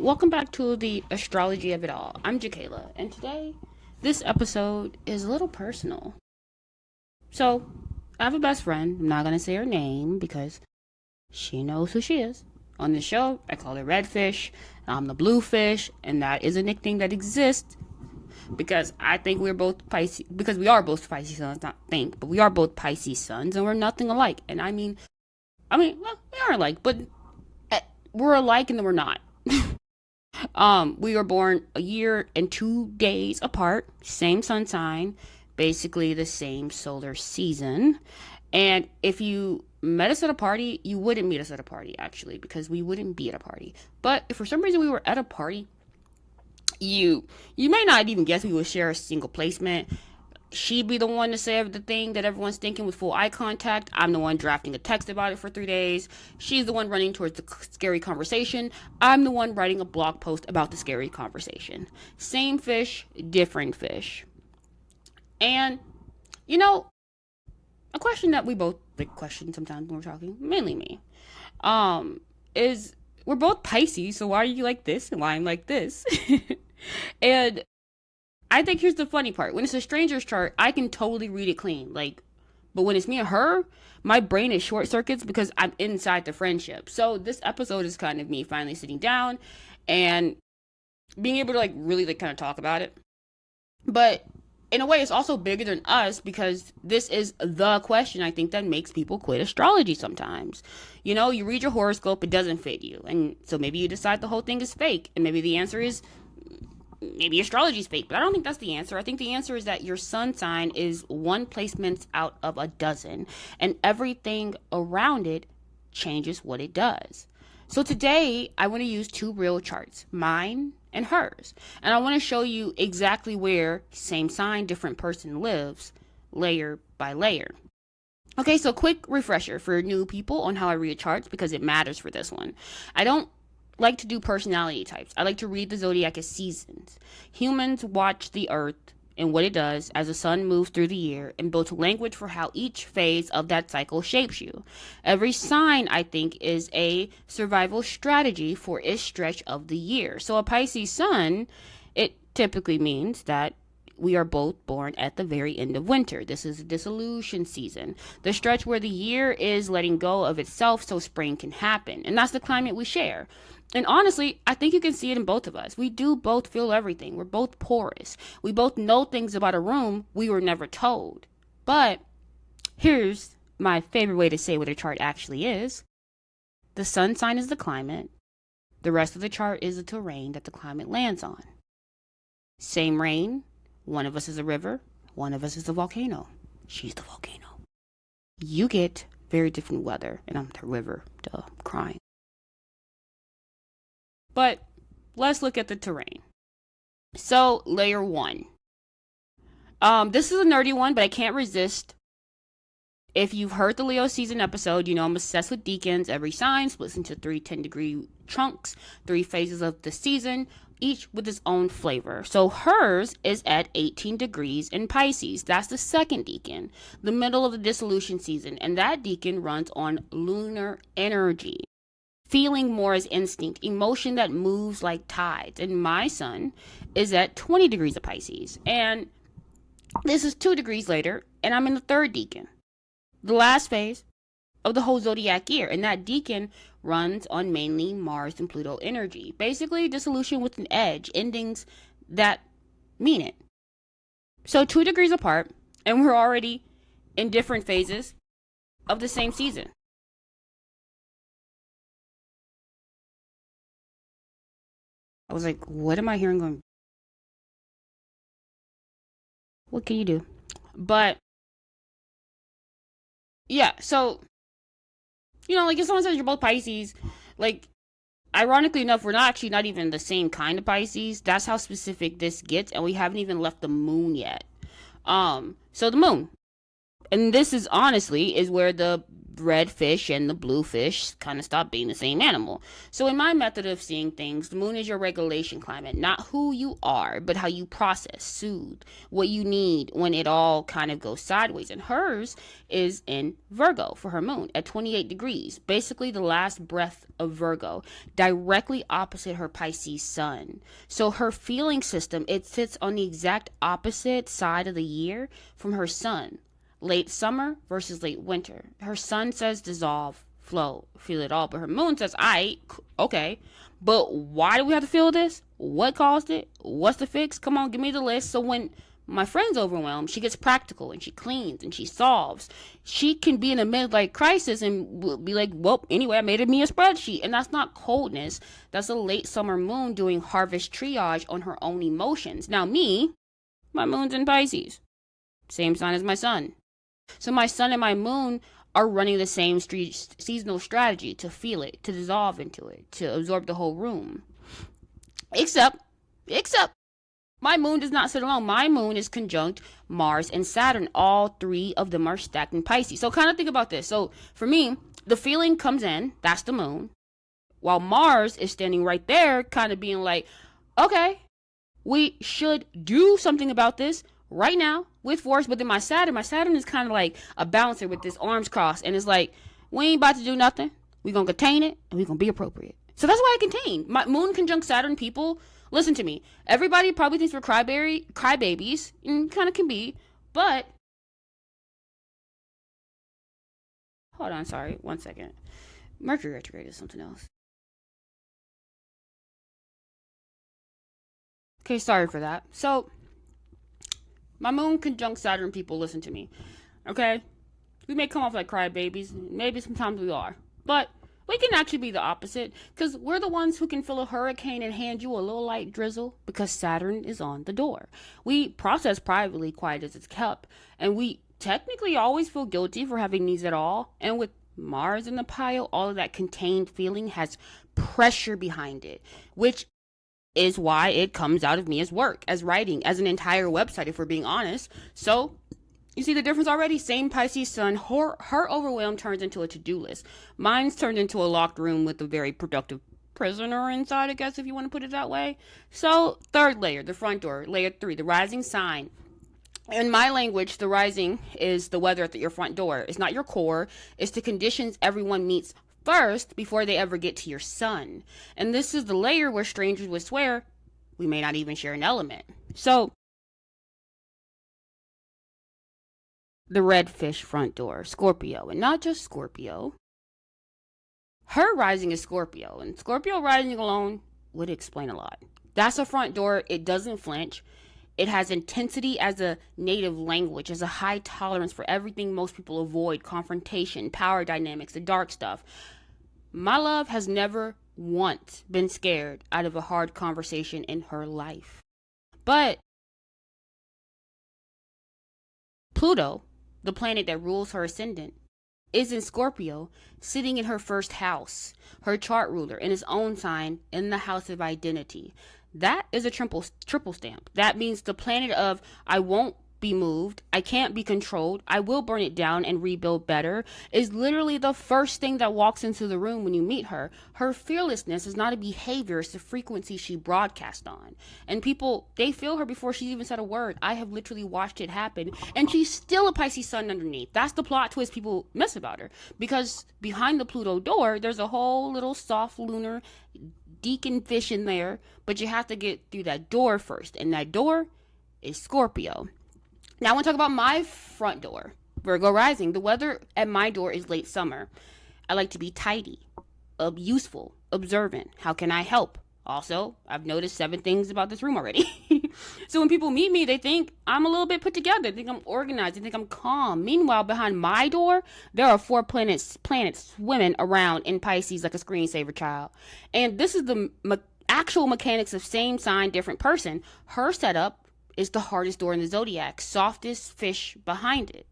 welcome back to the astrology of it all. I'm Jakayla, and today, this episode is a little personal. So, I have a best friend. I'm not gonna say her name because she knows who she is. On the show, I call her Redfish. I'm the Bluefish, and that is a nickname that exists because I think we're both Pisces. Because we are both Pisces sons, not think, but we are both Pisces sons, and we're nothing alike. And well, we are alike, but we're alike, and then we're not. We were born a year and 2 days apart, same sun sign, basically the same solar season. And if you met us at a party, you wouldn't meet us at a party actually, because we wouldn't be at a party. But if for some reason we were at a party, you may not even guess we would share a single placement. She'd be the one to say the thing that everyone's thinking with full eye contact. I'm the one drafting a text about it for 3 days. She's the one running towards the scary conversation. I'm the one writing a blog post about the scary conversation. Same fish, different fish. And, a question that we both question sometimes when we're talking, mainly me, is we're both Pisces, so why are you like this and why I'm like this? And I think here's the funny part. When it's a stranger's chart, I can totally read it clean. But when it's me and her, my brain is short circuits because I'm inside the friendship. So this episode is kind of me finally sitting down and being able to really kind of talk about it. But in a way, it's also bigger than us because this is the question I think that makes people quit astrology sometimes. You read your horoscope, it doesn't fit you. And so maybe you decide the whole thing is fake. And maybe the answer is maybe astrology is fake, but I don't think that's the answer. I think the answer is that your sun sign is one placement out of a dozen, and everything around it changes what it does. So today, I want to use two real charts, mine and hers, and I want to show you exactly where same sign, different person lives, layer by layer. Okay, so quick refresher for new people on how I read charts because it matters for this one. I don't like to do personality types. I like to read the zodiac as seasons. Humans watch the earth and what it does as the sun moves through the year and builds language for how each phase of that cycle shapes you. Every sign, I think, is a survival strategy for its stretch of the year. So a Pisces sun, it typically means that we are both born at the very end of winter. This is a dissolution season, the stretch where the year is letting go of itself so spring can happen. And that's the climate we share. And honestly, I think you can see it in both of us. We do both feel everything. We're both porous. We both know things about a room we were never told. But here's my favorite way to say what a chart actually is. The sun sign is the climate. The rest of the chart is the terrain that the climate lands on. Same rain. One of us is a river. One of us is a volcano. She's the volcano. You get very different weather. And I'm the river. Duh, I'm crying. But let's look at the terrain. So, layer one. This is a nerdy one, but I can't resist. If you've heard the Leo season episode, you know I'm obsessed with deacons. Every sign splits into 3 10-degree chunks, 3 phases of the season, each with its own flavor. So hers is at 18 degrees in Pisces. That's the second decan, the middle of the dissolution season. And that decan runs on lunar energy. Feeling more as instinct, emotion that moves like tides. And my sun is at 20 degrees of Pisces. And this is 2 degrees later, and I'm in the third decan, the last phase of the whole zodiac year. And that decan runs on mainly Mars and Pluto energy. Basically, dissolution with an edge, endings that mean it. So 2 degrees apart, and we're already in different phases of the same season. I was like, what am I hearing going? What can you do? But yeah, so if someone says you're both Pisces, ironically enough, we're not even the same kind of Pisces. That's how specific this gets, and we haven't even left the moon yet. So the moon, and this is honestly is where the red fish and the blue fish kind of stop being the same animal. So in my method of seeing things, the moon is your regulation climate, not who you are, but how you process, soothe, what you need when it all kind of goes sideways. And hers is in Virgo for her moon at 28 degrees, basically the last breath of Virgo, directly opposite her Pisces sun. So her feeling system, it sits on the exact opposite side of the year from her sun. Late summer versus late winter. Her sun says dissolve, flow, feel it all. But her moon says, okay. But why do we have to feel this? What caused it? What's the fix? Come on, give me the list. So when my friend's overwhelmed, she gets practical and she cleans and she solves. She can be in a midlife crisis and be like, well, anyway, I made me a spreadsheet. And that's not coldness. That's a late summer moon doing harvest triage on her own emotions. Now me, my moon's in Pisces. Same sign as my sun. So my sun and my moon are running the same seasonal strategy to feel it, to dissolve into it, to absorb the whole room. Except, my moon does not sit alone. My moon is conjunct Mars and Saturn. All three of them are stacked in Pisces. So kind of think about this. So for me, the feeling comes in, that's the moon, while Mars is standing right there, kind of being like, okay, we should do something about this right now with force. But then my Saturn is kind of like a bouncer with his arms crossed, and it's like, we ain't about to do nothing. We're gonna contain it and we're gonna be appropriate. So that's why I contain. My moon conjunct Saturn people, listen to me. Everybody probably thinks we're crybabies, and kind of can be, but hold on, sorry, 1 second. Mercury retrograde is something else. Okay, sorry for that. So my moon conjunct Saturn people, listen to me. Okay? We may come off like crybabies. Maybe sometimes we are. But we can actually be the opposite. Because we're the ones who can feel a hurricane and hand you a little light drizzle. Because Saturn is on the door. We process privately, quiet as it's kept. And we technically always feel guilty for having these at all. And with Mars in the pile, all of that contained feeling has pressure behind it. Which is why it comes out of me as work, as writing, as an entire website, if we're being honest. So you see the difference already? Same Pisces sun, her overwhelm turns into a to-do list. Mine's turned into a locked room with a very productive prisoner inside, I guess, if you want to put it that way. So third layer, the front door. Layer 3, the rising sign. In my language, the rising is the weather at your front door. It's not your core. It's the conditions everyone meets first before they ever get to your sun. And this is the layer where strangers would swear we may not even share an element. So the red fish front door, Scorpio, and not just Scorpio. Her rising is Scorpio, and Scorpio rising alone would explain a lot. That's a front door. It doesn't flinch. It has intensity as a native language, as a high tolerance for everything most people avoid, confrontation, power dynamics, the dark stuff. My love has never once been scared out of a hard conversation in her life. But Pluto, the planet that rules her ascendant, is in Scorpio, sitting in her first house, her chart ruler, in his own sign, in the house of identity. That is a triple stamp. That means the planet of I won't be moved, I can't be controlled, I will burn it down and rebuild better, is literally the first thing that walks into the room when you meet her. Her fearlessness is not a behavior, it's the frequency she broadcasts on. And people, they feel her before she's even said a word. I have literally watched it happen. And she's still a Pisces sun underneath. That's the plot twist people miss about her. Because behind the Pluto door, there's a whole little soft lunar deacon fish in there. But you have to get through that door first. And that door is Scorpio. Now I want to talk about my front door, Virgo rising. The weather at my door is late summer. I like to be tidy, useful, observant. How can I help? Also, I've noticed 7 things about this room already. So when people meet me, they think I'm a little bit put together. They think I'm organized. They think I'm calm. Meanwhile, behind my door, there are 4 planets swimming around in Pisces like a screensaver child. And this is the actual mechanics of same sign, different person. Her setup is the hardest door in the zodiac, softest fish behind it.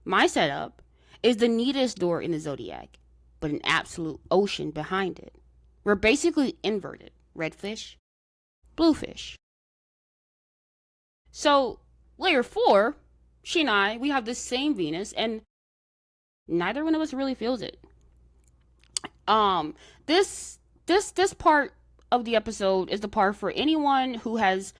My setup is the neatest door in the zodiac, but an absolute ocean behind it. We're basically inverted. Red fish, blue fish. So layer 4, she and I, we have the same Venus, and Neither one of us really feels it. Um, this part of the episode is the part for anyone who has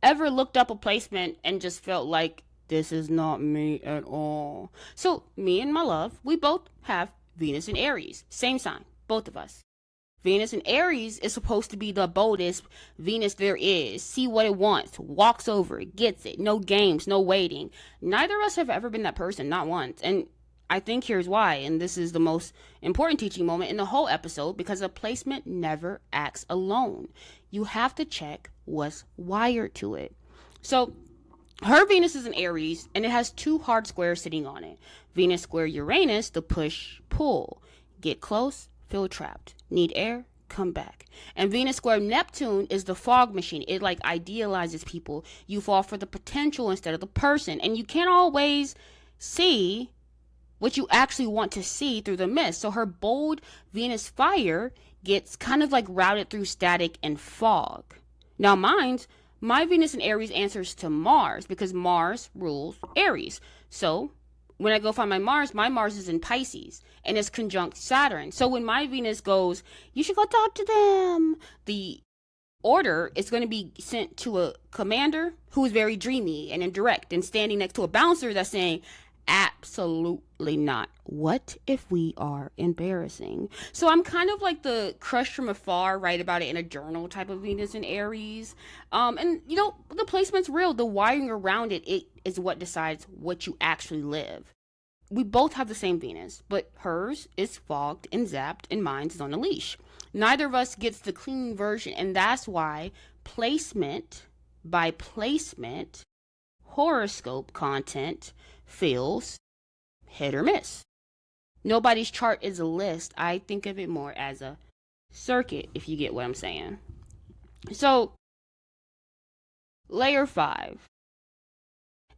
ever looked up a placement and just felt like this is not me at all. So, me and my love, we both have Venus in Aries. Same sign, both of us. Venus in Aries is supposed to be the boldest Venus there is. See what it wants, walks over it, gets it. No games, no waiting. Neither of us have ever been that person, not once. And I think here's why, and this is the most important teaching moment in the whole episode, because a placement never acts alone. You have to check what's wired to it. So, her Venus is in Aries, and it has two hard squares sitting on it. Venus square Uranus, the push-pull. Get close, feel trapped. Need air, come back. And Venus square Neptune is the fog machine. It like idealizes people. You fall for the potential instead of the person. And you can't always see what you actually want to see through the mist. So her bold Venus fire gets kind of like routed through static and fog. Now my Venus in Aries answers to Mars because Mars rules Aries. So when I go find my Mars is in Pisces and it's conjunct Saturn. So when my Venus goes, you should go talk to them, the order is going to be sent to a commander who is very dreamy and indirect and standing next to a bouncer that's saying, absolutely not. What if we are embarrassing? So I'm kind of like the crush from afar, write about it in a journal type of Venus in Aries. And you know, the placement's real. The wiring around it is what decides what you actually live. We both have the same Venus, but hers is fogged and zapped and mine's is on a leash. Neither of us gets the clean version, and that's why placement by placement horoscope content feels hit or miss. Nobody's chart is a list. I think of it more as a circuit, if you get what I'm saying. So, layer 5.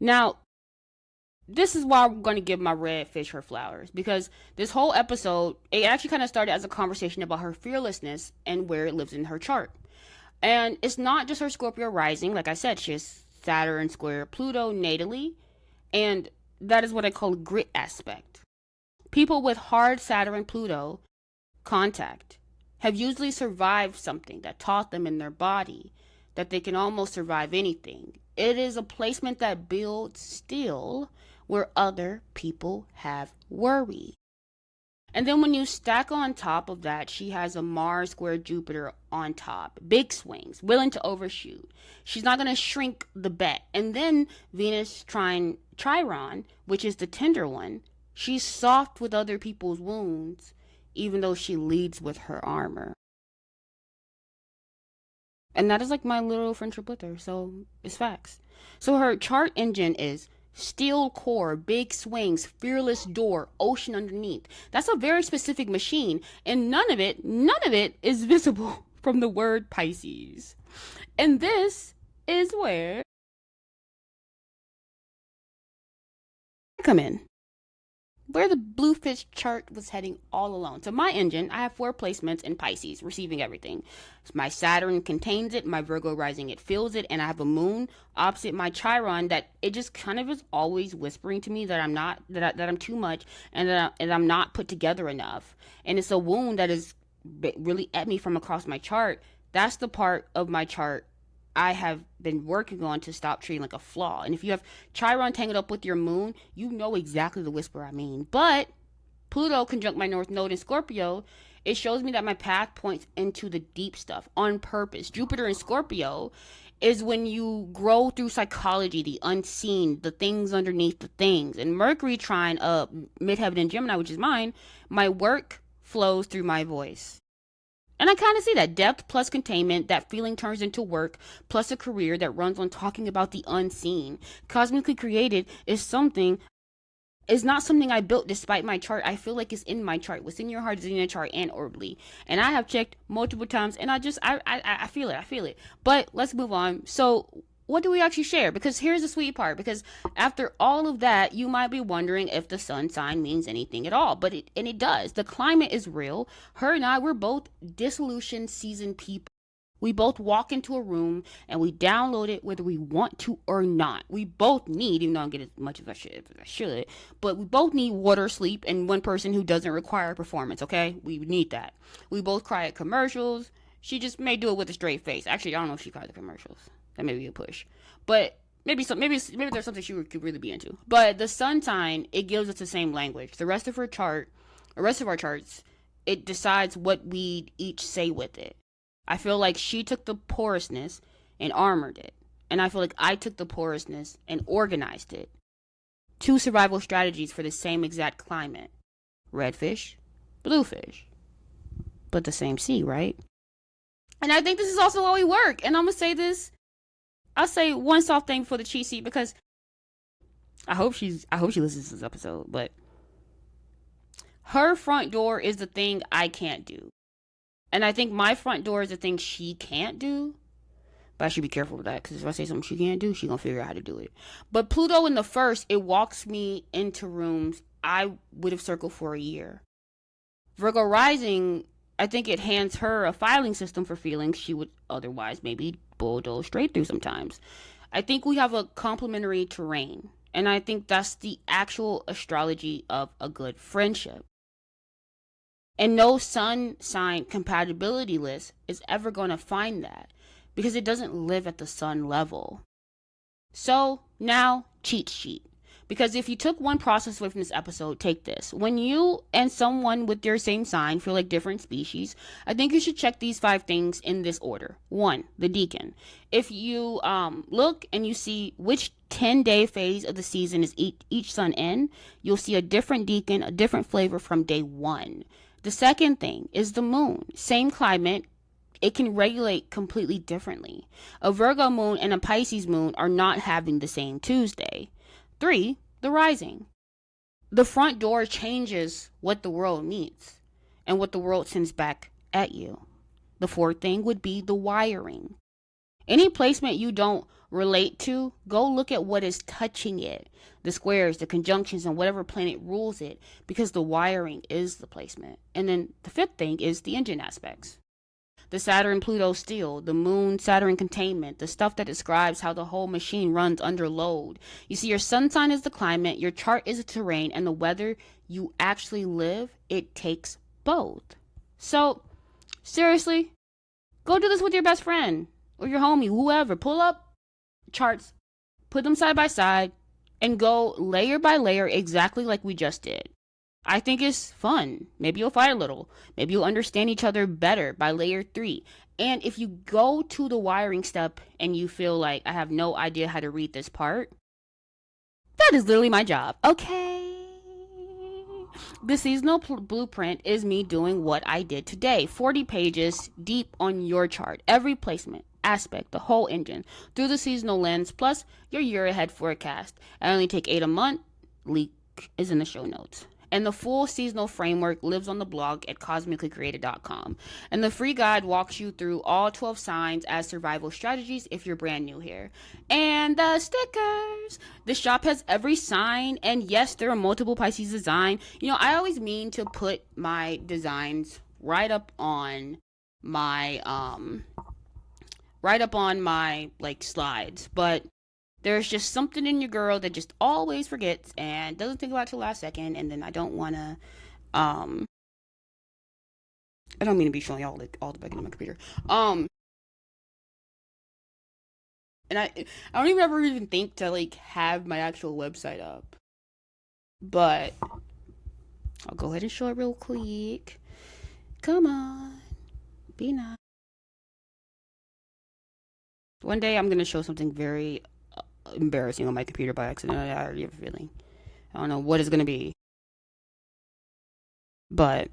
Now, this is why I'm going to give my red fish her flowers, because this whole episode, it actually kind of started as a conversation about her fearlessness and where it lives in her chart. And it's not just her Scorpio rising. Like I said, she has Saturn square Pluto natally, and that is what I call grit aspect. People with hard Saturn Pluto contact have usually survived something that taught them in their body that they can almost survive anything. It is a placement that builds still where other people have worry. And then when you stack on top of that, she has a Mars square Jupiter on top. Big swings, willing to overshoot. She's not going to shrink the bet. And then Venus trine Chiron, which is the tender one, she's soft with other people's wounds, even though she leads with her armor. And that is like my little friendship with her, so it's facts. So her chart engine is steel core, big swings, fearless door, ocean underneath. That's a very specific machine, and none of it is visible from the word Pisces. And this is where I come in, where the bluefish chart was heading all alone. So my engine, I have 4 placements in Pisces, receiving everything. My Saturn contains it, my Virgo rising, it feels it, and I have a moon opposite my Chiron that it just kind of is always whispering to me that I'm not, that I'm too much, and that I'm not put together enough. And it's a wound that is really at me from across my chart. That's the part of my chart I have been working on to stop treating like a flaw. And if you have Chiron tangled up with your moon, you know exactly the whisper I mean. But Pluto conjunct my North Node in Scorpio, it shows me that my path points into the deep stuff on purpose. Jupiter in Scorpio is when you grow through psychology, the unseen, the things underneath the things. And Mercury trine midheaven in Gemini, which is mine, my work flows through my voice. And I kind of see that depth plus containment, that feeling turns into work, plus a career that runs on talking about the unseen. Cosmically created is not something I built despite my chart. I feel like it's in my chart. What's in your heart is in your chart and orbitally. And I have checked multiple times, and I feel it. But let's move on. So what do we actually share? Because here's the sweet part. Because after all of that, you might be wondering if the sun sign means anything at all. But it does. The climate is real. Her and I, we're both dissolution seasoned people. We both walk into a room and we download it whether we want to or not. We both need, even though I don't get as much as I should, but we both need water, sleep, and one person who doesn't require performance, okay? We need that. We both cry at commercials. She just may do it with a straight face. Actually, I don't know if she cried at commercials. That may be a push. But maybe there's something she could really be into. But the sun sign, it gives us the same language. The rest of our charts, it decides what we each say with it. I feel like she took the porousness and armored it. And I feel like I took the porousness and organized it. Two survival strategies for the same exact climate. Red fish, blue fish. But the same sea, right? And I think this is also how we work. And I'm going to say this. I'll say one soft thing before the cheat sheet because I hope she listens to this episode. But her front door is the thing I can't do. And I think my front door is the thing she can't do. But I should be careful with that, because if I say something she can't do, she's going to figure out how to do it. But Pluto in the first, it walks me into rooms I would have circled for a year. Virgo rising, I think it hands her a filing system for feelings she would otherwise maybe bulldoze straight through sometimes. I think we have a complementary terrain. And I think that's the actual astrology of a good friendship. And no sun sign compatibility list is ever going to find that because it doesn't live at the sun level. So now, cheat sheet. Because if you took one process away from this episode, take this. When you and someone with your same sign feel like different species, I think you should check these 5 things in this order. 1, the decan. If you look and you see which 10-day phase of the season is each sun in, you'll see a different decan, a different flavor from day 1. The second thing is the moon. Same climate, it can regulate completely differently. A Virgo moon and a Pisces moon are not having the same Tuesday. 3, the rising. The front door changes what the world meets and what the world sends back at you. The 4th thing would be the wiring. Any placement you don't relate to, go look at what is touching it. The squares, the conjunctions, and whatever planet rules it, because the wiring is the placement. And then the 5th thing is the engine aspects. The Saturn-Pluto steel, the Moon-Saturn containment, the stuff that describes how the whole machine runs under load. You see, your sun sign is the climate, your chart is the terrain, and the weather you actually live, it takes both. So, seriously, go do this with your best friend or your homie, whoever. Pull up charts, put them side by side, and go layer by layer exactly like we just did. I think it's fun. Maybe you'll fight a little. Maybe you'll understand each other better by layer 3. And if you go to the wiring step and you feel like I have no idea how to read this part, that is literally my job. Okay. The seasonal blueprint is me doing what I did today. 40 pages deep on your chart. Every placement, aspect, the whole engine, through the seasonal lens, plus your year ahead forecast. I only take 8 a month. Link is in the show notes. And the full seasonal framework lives on the blog at cosmicallycreated.com. And the free guide walks you through all 12 signs as survival strategies if you're brand new here. And the stickers. The shop has every sign. And yes, there are multiple Pisces design. You know, I always mean to put my designs right up on my like slides. But there's just something in your girl that just always forgets and doesn't think about it till last second. And then I don't want to, I don't mean to be showing all the back into my computer. And I don't even think to like have my actual website up, but I'll go ahead and show it real quick. Come on, be nice. One day I'm going to show something very embarrassing on my computer by accident. I already have a feeling. I don't know what it's gonna be, but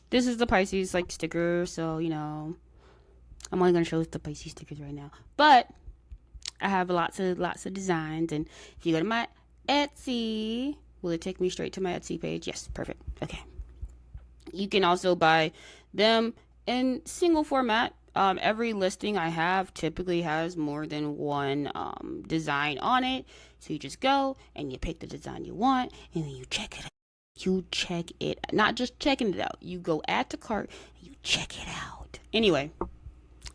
this is the Pisces like sticker. So you know, I'm only gonna show the Pisces stickers right now. But I have lots of designs, and if you go to my Etsy, will it take me straight to my Etsy page? Yes, perfect. Okay. You can also buy them in single format. Every listing I have typically has more than one design on it. So you just go and you pick the design you want and then you check it out. You check it, not just checking it out. You go add to cart and you check it out. Anyway,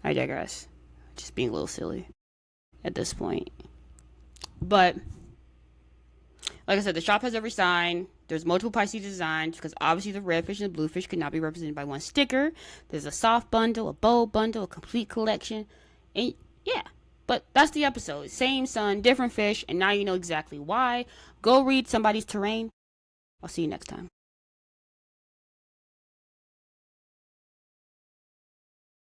I digress. Just being a little silly at this point. But like I said, the shop has every sign. There's multiple Pisces designs because obviously the red fish and the blue fish could not be represented by one sticker. There's a soft bundle, a bold bundle, a complete collection. And yeah, but that's the episode. Same sun, different fish, and now you know exactly why. Go read somebody's terrain. I'll see you next time.